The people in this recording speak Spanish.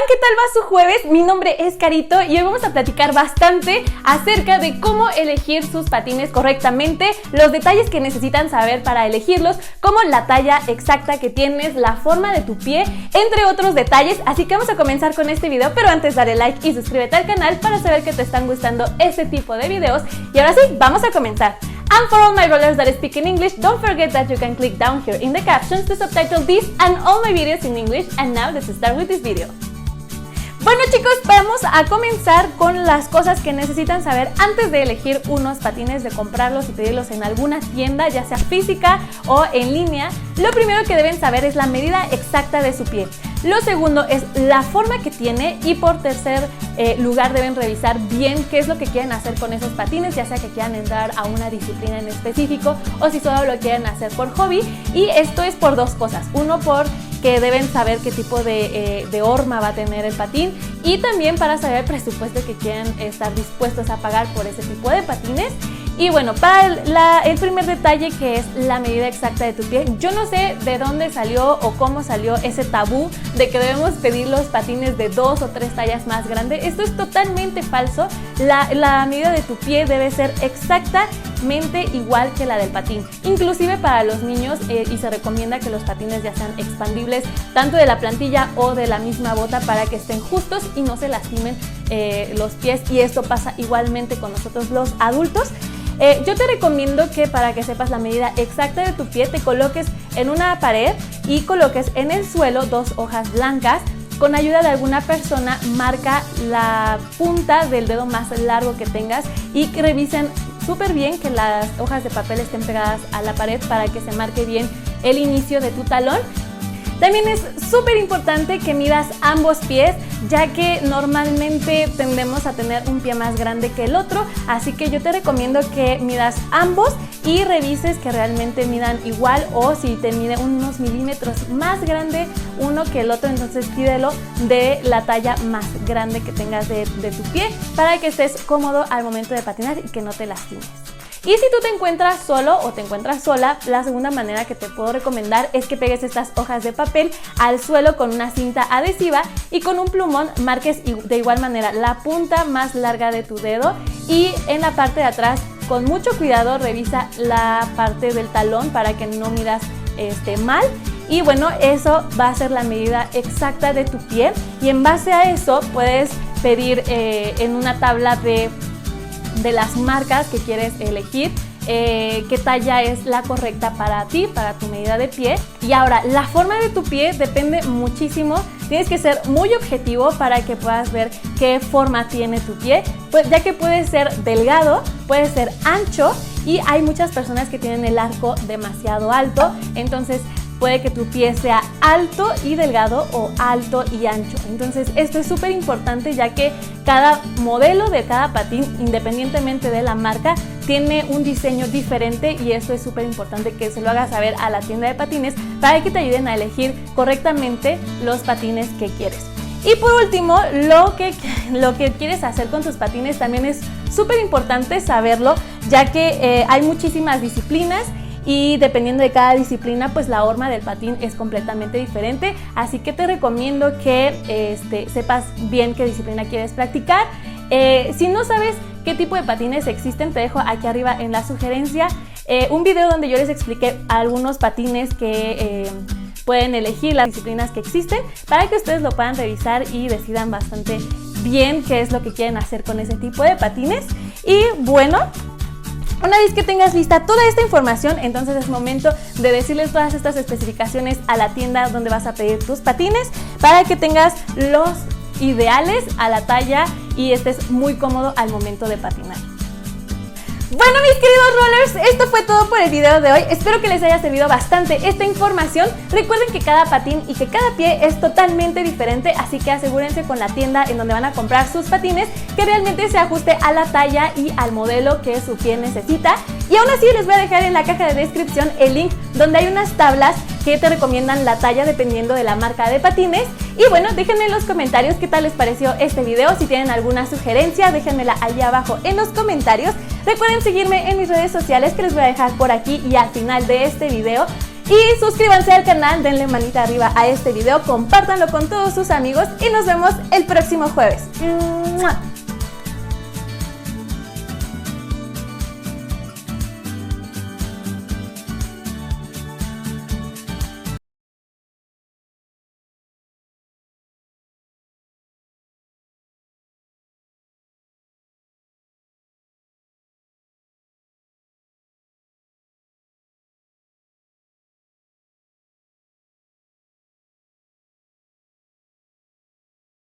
¿qué tal va su jueves? Mi nombre es Carito y hoy vamos a platicar bastante acerca de cómo elegir sus patines correctamente, los detalles que necesitan saber para elegirlos, como la talla exacta que tienes, la forma de tu pie, entre otros detalles. Así que vamos a comenzar con este video, pero antes dale like y suscríbete al canal para saber que te están gustando este tipo de videos. Y ahora sí, vamos a comenzar. And for all my rollers that speak in English, don't forget that you can click down here in the captions to subtitle this and all my videos in English. And now let's start with this video. Bueno chicos, vamos a comenzar con las cosas que necesitan saber antes de elegir unos patines, de comprarlos y pedirlos en alguna tienda, ya sea física o en línea. Lo primero que deben saber es la medida exacta de su pie. Lo segundo es la forma que tiene y por tercer lugar deben revisar bien qué es lo que quieren hacer con esos patines, ya sea que quieran entrar a una disciplina en específico o si solo lo quieren hacer por hobby. Y esto es por dos cosas. Uno, porque deben saber qué tipo de horma va a tener el patín y también para saber el presupuesto que quieren estar dispuestos a pagar por ese tipo de patines. Y bueno, para el primer detalle, que es la medida exacta de tu pie, yo no sé de dónde salió o cómo salió ese tabú de que debemos pedir los patines de 2 o 3 tallas más grandes. Esto es totalmente falso. La medida de tu pie debe ser exactamente igual que la del patín, inclusive para los niños, y se recomienda que los patines ya sean expandibles tanto de la plantilla o de la misma bota para que estén justos y no se lastimen los pies, y esto pasa igualmente con nosotros los adultos. Yo te recomiendo que para que sepas la medida exacta de tu pie te coloques en una pared y coloques en el suelo 2 hojas blancas. Con ayuda de alguna persona marca la punta del dedo más largo que tengas y que revisen súper bien que las hojas de papel estén pegadas a la pared para que se marque bien el inicio de tu talón. También es súper importante que midas ambos pies, ya que normalmente tendemos a tener un pie más grande que el otro, así que yo te recomiendo que midas ambos y revises que realmente midan igual, o si te mide unos milímetros más grande uno que el otro, entonces pídelo de la talla más grande que tengas de tu pie para que estés cómodo al momento de patinar y que no te lastimes. Y si tú te encuentras solo o te encuentras sola, la segunda manera que te puedo recomendar es que pegues estas hojas de papel al suelo con una cinta adhesiva y con un plumón marques de igual manera la punta más larga de tu dedo, y en la parte de atrás con mucho cuidado revisa la parte del talón para que no midas mal. Y bueno, eso va a ser la medida exacta de tu pie, y en base a eso puedes pedir en una tabla de las marcas que quieres elegir qué talla es la correcta para ti, para tu medida de pie. Y ahora, la forma de tu pie depende muchísimo. Tienes que ser muy objetivo para que puedas ver qué forma tiene tu pie, pues, ya que puede ser delgado, puede ser ancho, y hay muchas personas que tienen el arco demasiado alto, entonces puede que tu pie sea alto y delgado o alto y ancho. Entonces esto es súper importante, ya que cada modelo de cada patín, independientemente de la marca, tiene un diseño diferente, y esto es súper importante que se lo hagas saber a la tienda de patines para que te ayuden a elegir correctamente los patines que quieres. Y por último, lo que quieres hacer con tus patines también es súper importante saberlo, ya que hay muchísimas disciplinas y dependiendo de cada disciplina, pues la horma del patín es completamente diferente. Así que te recomiendo que sepas bien qué disciplina quieres practicar. Si no sabes qué tipo de patines existen, te dejo aquí arriba en la sugerencia un video donde yo les expliqué algunos patines que pueden elegir, las disciplinas que existen, para que ustedes lo puedan revisar y decidan bastante bien qué es lo que quieren hacer con ese tipo de patines. Y bueno, una vez que tengas lista toda esta información, entonces es momento de decirles todas estas especificaciones a la tienda donde vas a pedir tus patines para que tengas los ideales a la talla y estés muy cómodo al momento de patinar. Bueno, mis queridos rollers, esto fue todo por el video de hoy. Espero que les haya servido bastante esta información. Recuerden que cada patín y que cada pie es totalmente diferente, así que asegúrense con la tienda en donde van a comprar sus patines que realmente se ajuste a la talla y al modelo que su pie necesita. Y aún así les voy a dejar en la caja de descripción el link donde hay unas tablas que te recomiendan la talla dependiendo de la marca de patines. Y bueno, déjenme en los comentarios qué tal les pareció este video. Si tienen alguna sugerencia, déjenmela ahí abajo en los comentarios. Recuerden seguirme en mis redes sociales, que les voy a dejar por aquí y al final de este video. Y suscríbanse al canal, denle manita arriba a este video, compártanlo con todos sus amigos y nos vemos el próximo jueves. ¡Mua!